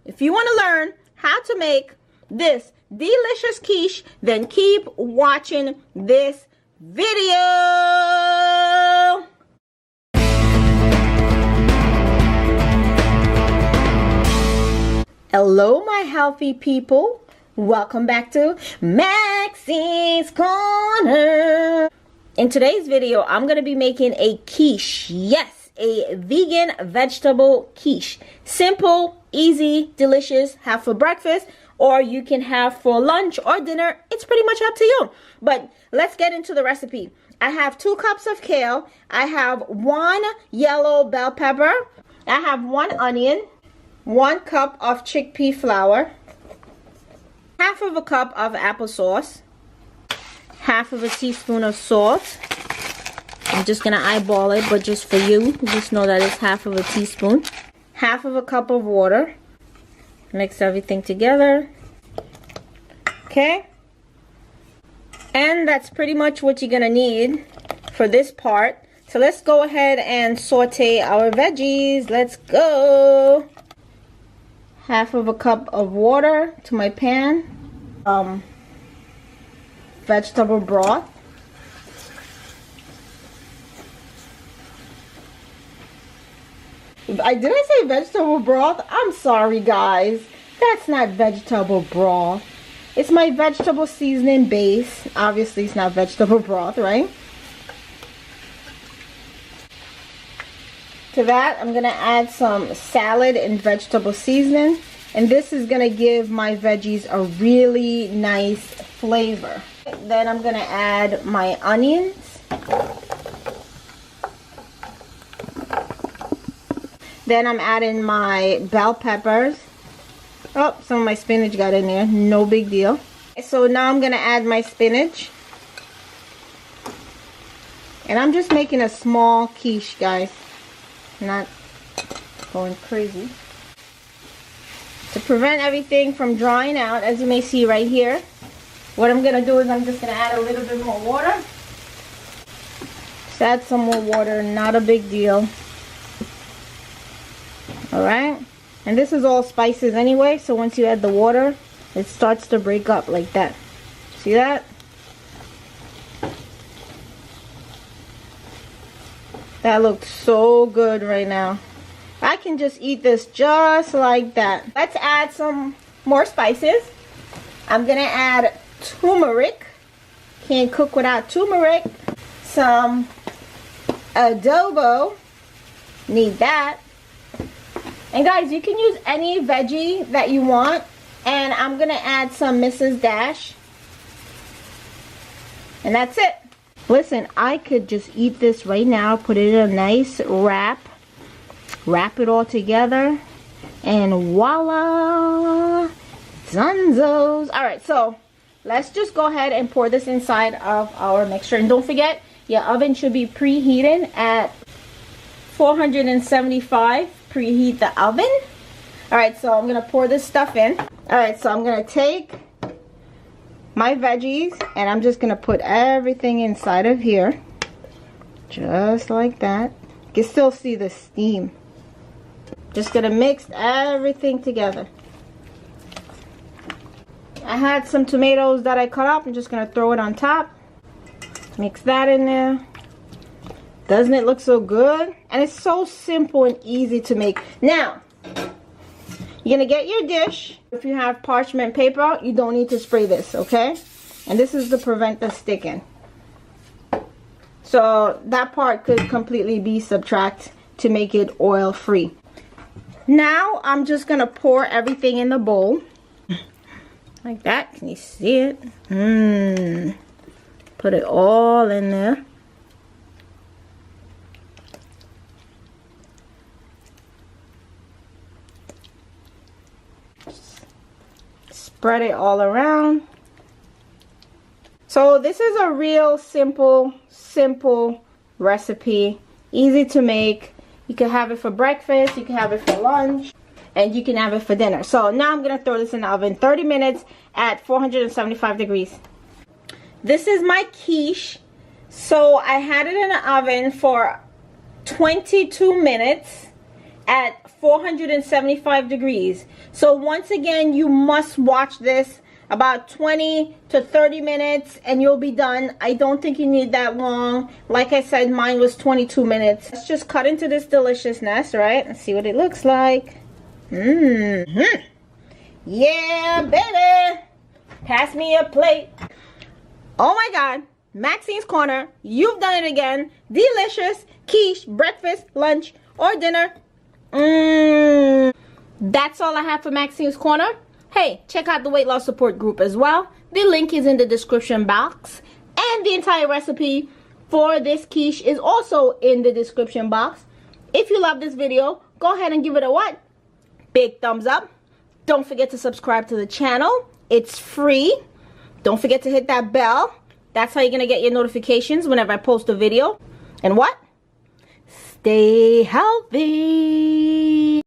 if you want to learn how to make this delicious quiche, then keep watching this video. Hello, my healthy people. Welcome back to Maxie's Corner. In today's video, I'm going to be making a quiche. Yes, a vegan vegetable quiche. Simple, easy, delicious. Have for breakfast, or you can have for lunch or dinner. It's pretty much up to you. But let's get into the recipe. I have 2 cups of kale. I have 1 yellow bell pepper. I have 1 onion. 1 cup of chickpea flour. Half of a cup of applesauce. Half of a teaspoon of salt. I'm just gonna eyeball it, but just for you, just know that it's half of a teaspoon. Half of a cup of water. Mix everything together. Okay. And that's pretty much what you're gonna need for this part. So let's go ahead and saute our veggies. Let's go. Half of a cup of water to my pan. Vegetable broth. Did I say vegetable broth? I'm sorry, guys. That's not vegetable broth. It's my vegetable seasoning base. Obviously, it's not vegetable broth, right? To that, I'm going to add some salad and vegetable seasoning. And this is going to give my veggies a really nice flavor. Then I'm going to add my onions. Then I'm adding my bell peppers. Oh, some of my spinach got in there. No big deal. So now I'm going to add my spinach. And I'm just making a small quiche, guys. Not going crazy. To prevent everything from drying out, as you may see right here, what I'm going to do is I'm just going to add a little bit more water. Just add some more water, not a big deal. Alright, and this is all spices anyway, so once you add the water, it starts to break up like that. See that? That looks so good right now. I can just eat this just like that. Let's add some more spices. I'm gonna add turmeric. Can't cook without turmeric. Some adobo. Need that. And guys, you can use any veggie that you want. And I'm gonna add some Mrs. Dash. And that's it. Listen, I could just eat this right now, put it in a nice wrap it all together, and voila, dunzos. Alright, so let's just go ahead and pour this inside of our mixture. And don't forget, your oven should be preheated at 475. Preheat the oven. Alright, so I'm going to pour this stuff in. Alright, so I'm going to take my veggies and I'm just going to put everything inside of here. Just like that. You can still see the steam. Just going to mix everything together. I had some tomatoes that I cut up. I'm just going to throw it on top. Mix that in there. Doesn't it look so good? And it's so simple and easy to make. Now, you're going to get your dish. If you have parchment paper, you don't need to spray this, okay? And this is to prevent the sticking. So that part could completely be subtracted to make it oil free. Now, I'm just going to pour everything in the bowl. Like that. Can you see it? Put it all in there. Spread it all around. So this is a real simple recipe. Easy to make. You can have it for breakfast, you can have it for lunch, and you can have it for dinner. So now I'm going to throw this in the oven 30 minutes at 475 degrees. This is my quiche. So I had it in the oven for 22 minutes at 475 degrees. So once again, you must watch this about 20 to 30 minutes and you'll be done. I don't think you need that long. Like I said, mine was 22 minutes. Let's just cut into this deliciousness, right? And see what it looks like. Mm-hmm. Yeah, baby. Pass me a plate. Oh my God. Maxine's Corner. You've done it again. Delicious quiche, breakfast, lunch, or dinner. That's all I have for Maxine's Corner. Hey, check out the weight loss support group as well. The link is in the description box. And the entire recipe for this quiche is also in the description box. If you love this video, go ahead and give it a what? Big thumbs up. Don't forget to subscribe to the channel. It's free. Don't forget to hit that bell. That's how you're going to get your notifications whenever I post a video. And what? Stay healthy.